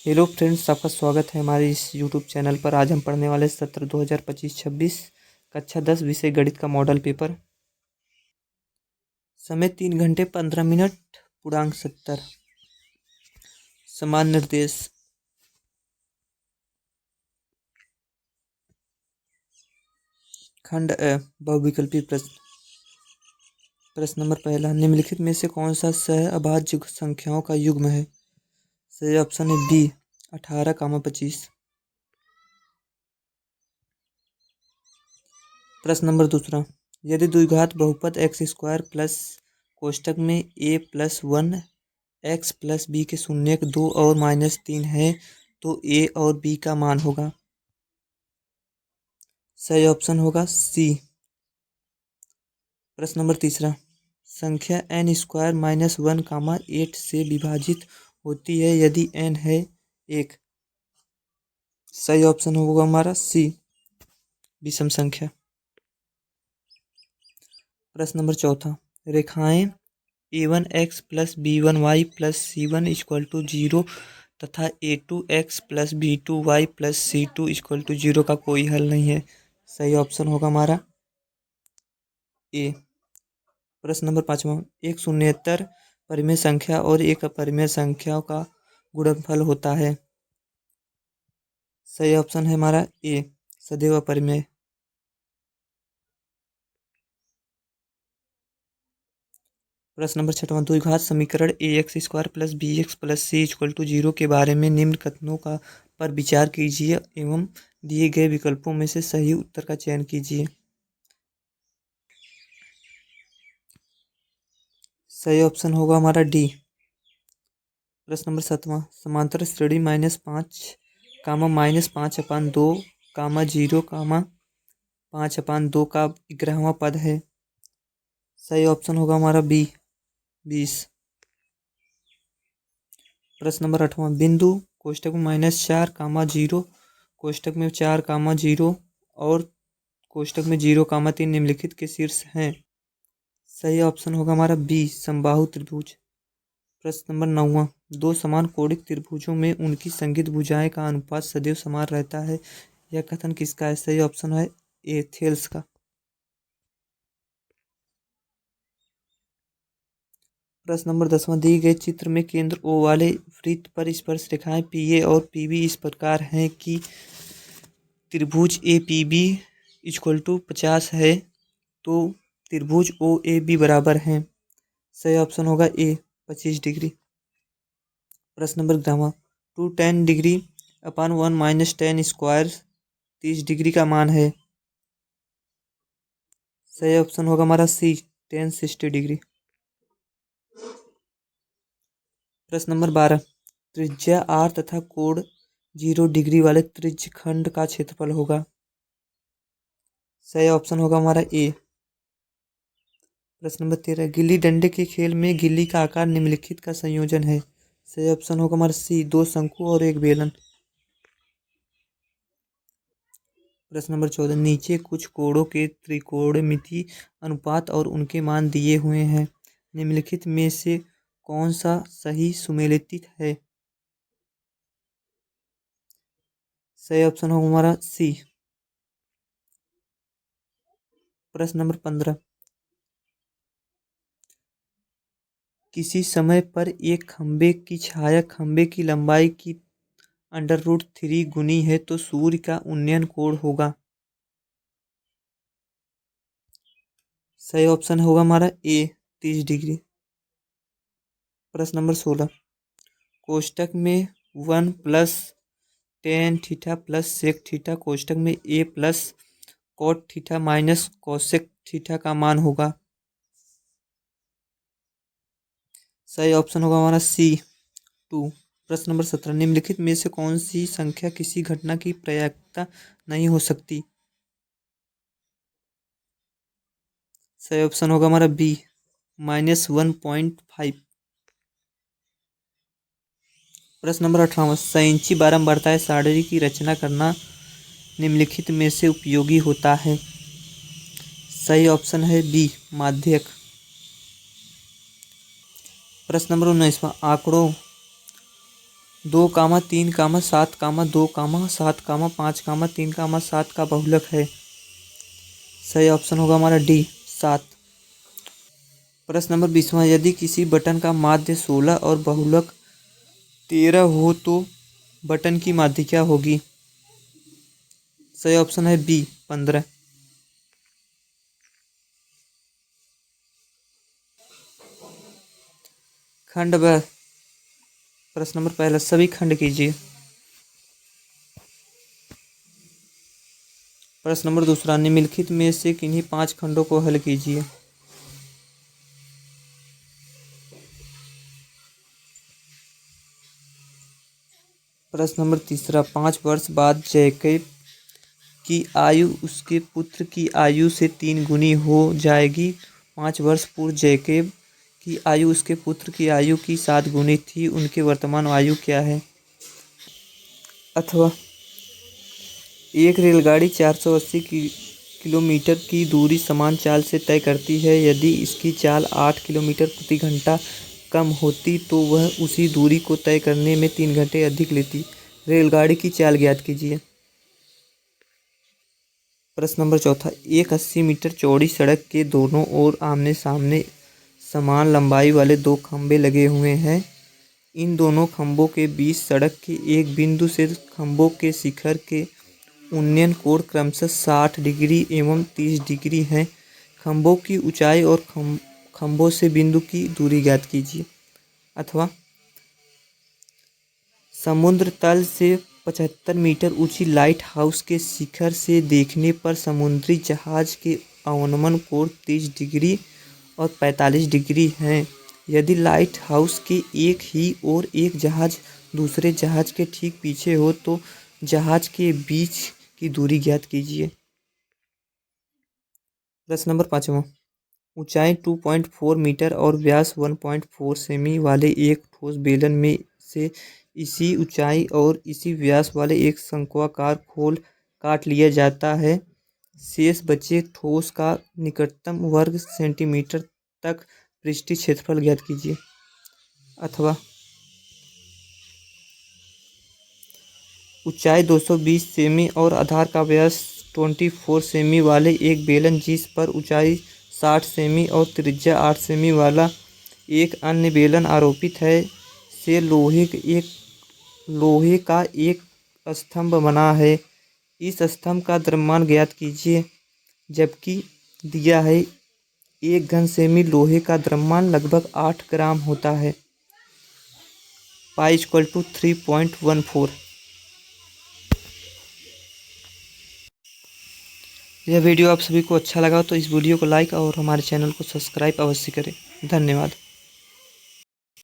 Hello friends, आपका स्वागत है हमारे इस यूट्यूब चैनल पर। आज हम पढ़ने वाले सत्र 2025-26 कक्षा 10 विषय गणित का मॉडल पेपर। समय 3 घंटे 15 मिनट। पूर्णांक 70। समान निर्देश। खंड अ, बहुविकल्पी प्रश्न। प्रश्न नंबर पहला, निम्नलिखित में से कौन सा सह अभाज्य संख्याओं का युग्म है? सही ऑप्शन है बी 18, 25। प्रश्न नंबर दूसरा, यदि द्विघात बहुपद एक्स स्क्वायर प्लस कोष्टक में ए प्लस 1 एक्स प्लस बी के शून्यक 2 और -3 है तो ए और बी का मान होगा। सही ऑप्शन होगा सी। प्रश्न नंबर तीसरा, संख्या n स्क्वायर -1, 8 से विभाजित होती है यदि n है 1। सही ऑप्शन होगा हमारा सी, विषम संख्या। प्रश्न नंबर चौथा, रेखाएं a1x plus b1y plus c1 equal to 0 तथा a2x plus b2y plus c2 equal to 0 का कोई हल नहीं है। सही ऑप्शन होगा हमारा ए। प्रश्न नंबर पाँचवा, एक शून्येतर परिमेय संख्या और एक अपरिमेय संख्या का गुणनफल होता है। सही ऑप्शन है हमारा ए, सदैव अपरिमेय। प्रश्न नंबर छठवां, द्विघात समीकरण a x square plus b x plus c equal to 0 के बारे में निम्न कथनों का पर विचार कीजिए एवं दिए गए विकल्पों में से सही उत्तर का चयन कीजिए। सही ऑप्शन होगा हमारा डी। प्रश्न नंबर सातवां, समांतर श्रेणी -5, -5/2, 0, 5/2 का 11वां पद है। सही ऑप्शन होगा हमारा बी 20। प्रश्न नंबर 8वां, बिंदु कोष्टक में -4, 0 कोष्टक में 4, 0 और कोष्टक में 0, 3 निम्नलिखित के शीर्ष हैं। सही ऑप्शन होगा हमारा बी, समबाहु त्रिभुज। प्रश्न नंबर 9वां, दो समान कोणिक त्रिभुजों में उनकी संगत भुजाएं का अनुपात सदैव समान रहता है, यह कथन किसका है? सही ऑप्शन है ए, थेल्स का। प्रश्न नंबर 10वां, दिए गए चित्र में केंद्र ओ वाले वृत्त पर स्पर्श रेखाएं पीए और पीबी इस प्रकार हैं कि त्रिभुज A P B equal to 50 है तो त्रिभुज ओ ए बी बराबर हैं। सही ऑप्शन होगा ए, 25 डिग्री। प्रश्न नंबर 11वां, 2tan डिग्री अपान 1 - tan स्क्वायर 30 डिग्री का मान है। सही ऑप्शन होगा हमारा सी, tan 60 डिग्री। प्रश्न नंबर 12, त्रिज्या r तथा कोण 0 डिग्री वाले त्रिज्यखंड का क्षेत्रफल होगा। सही ऑप्शन होगा हमारा ए। प्रश्न नंबर 13, गिल्ली डंडे के खेल में गिल्ली का आकार निम्नलिखित का संयोजन है। सही ऑप्शन होगा हमारा सी, 2 शंकु और 1 बेलन। प्रश्न नंबर 14, नीचे कुछ कोणों के त्रिकोणमितीय अनुपात और उनके मान दिए हुए हैं, निम्नलिखित में से कौन सा सही सुमेलित है? सही ऑप्शन होगा हमारा सी। प्रश्न नंबर 15, किसी समय पर एक खंभे की छाया खंभे की लंबाई की √3 गुनी है तो सूर्य का उन्नयन कोण होगा। सही ऑप्शन होगा हमारा ए, 30 डिग्री। प्रश्न नंबर 16, कोष्टक में 1 plus tan theta plus sec theta कोष्टक में a plus cot theta minus cosec theta का मान होगा। सही ऑप्शन होगा हमारा सी, 2। प्रश्न नंबर 17, निम्नलिखित में से कौन सी संख्या किसी घटना की प्रायिकता नहीं हो सकती? सही ऑप्शन होगा हमारा बी, -1.5। प्रश्न नंबर 18, संचयी बारंबारता सारणी की रचना करना निम्नलिखित में से उपयोगी होता है। सही ऑप्शन है बी, माध्यक। प्रश्न नंबर 19, आंकड़ों 2,3,7,2,7,5,3,7 का बहुलक है। सही ऑप्शन होगा हमारा डी 7। प्रश्न नंबर 20वां, यदि किसी बटन का माध्य 16 और बहुलक 13 हो तो बटन की माध्य क्या होगी? सही ऑप्शन है बी 15। खंड ब। प्रश्न नंबर पहला, सभी खंड कीजिए। प्रश्न नंबर दूसरा, निम्नलिखित में से किन्हीं 5 खंडों को हल कीजिए। प्रश्न नंबर तीसरा, 5 वर्ष बाद जैकब की आयु उसके पुत्र की आयु से 3 गुनी हो जाएगी। 5 वर्ष पूर्व जैकब की आयु उसके पुत्र की आयु की 7 गुनी थी। उनकी वर्तमान आयु क्या है? अथवा एक रेलगाड़ी 480 किलोमीटर की दूरी समान चाल से तय करती है। यदि इसकी चाल 8 किलोमीटर प्रति घंटा कम होती तो वह उसी दूरी को तय करने में 3 घंटे अधिक लेती। रेलगाड़ी की चाल ज्ञात कीजिए। प्रश्न नंबर चौथा, एक 80 मीटर चौड़ी सड़क के दोनों ओर आमने सामने समान लंबाई वाले 2 खंभे लगे हुए हैं। इन दोनों खंभों के बीच सड़क के एक बिंदु से खंभों के शिखर के उन्नयन कोण क्रमशः 60 डिग्री एवं 30 डिग्री है। खंभों की ऊंचाई और खंभों से बिंदु की दूरी ज्ञात कीजिए। अथवा समुद्र तल से 75 मीटर ऊंची लाइट हाउस के शिखर से देखने पर समुद्री जहाज के अवनमन कोण 30 डिग्री और 45 डिग्री हैं। यदि लाइट हाउस के एक ही ओर एक जहाज दूसरे जहाज के ठीक पीछे हो तो जहाज के बीच की दूरी ज्ञात कीजिए। प्रश्न नंबर 5वां, ऊंचाई 2.4 मीटर और व्यास 1.4 सेमी वाले एक ठोस बेलन में से इसी ऊंचाई और इसी व्यास वाले एक शंक्वाकार खोल काट लिया जाता है। शेष बचे ठोस का निकटतम वर्ग सेंटीमीटर तक पृष्ठीय क्षेत्रफल ज्ञात कीजिए। अथवा ऊंचाई 220 सेमी और आधार का व्यास 24 सेमी वाले एक बेलन जिस पर ऊंचाई 60 सेमी और त्रिज्या 8 सेमी वाला एक अन्य बेलन आरोपित है से लोहे का एक स्तंभ बना है। इस स्तंभ का द्रव्यमान ज्ञात कीजिए। जबकि दिया है 1 घन सेमी लोहे का द्रव्यमान लगभग 8 ग्राम होता है। Pi equal to 3.14। यह वीडियो आप सभी को अच्छा लगा तो इस वीडियो को लाइक और हमारे चैनल को सब्सक्राइब अवश्य करें। धन्यवाद।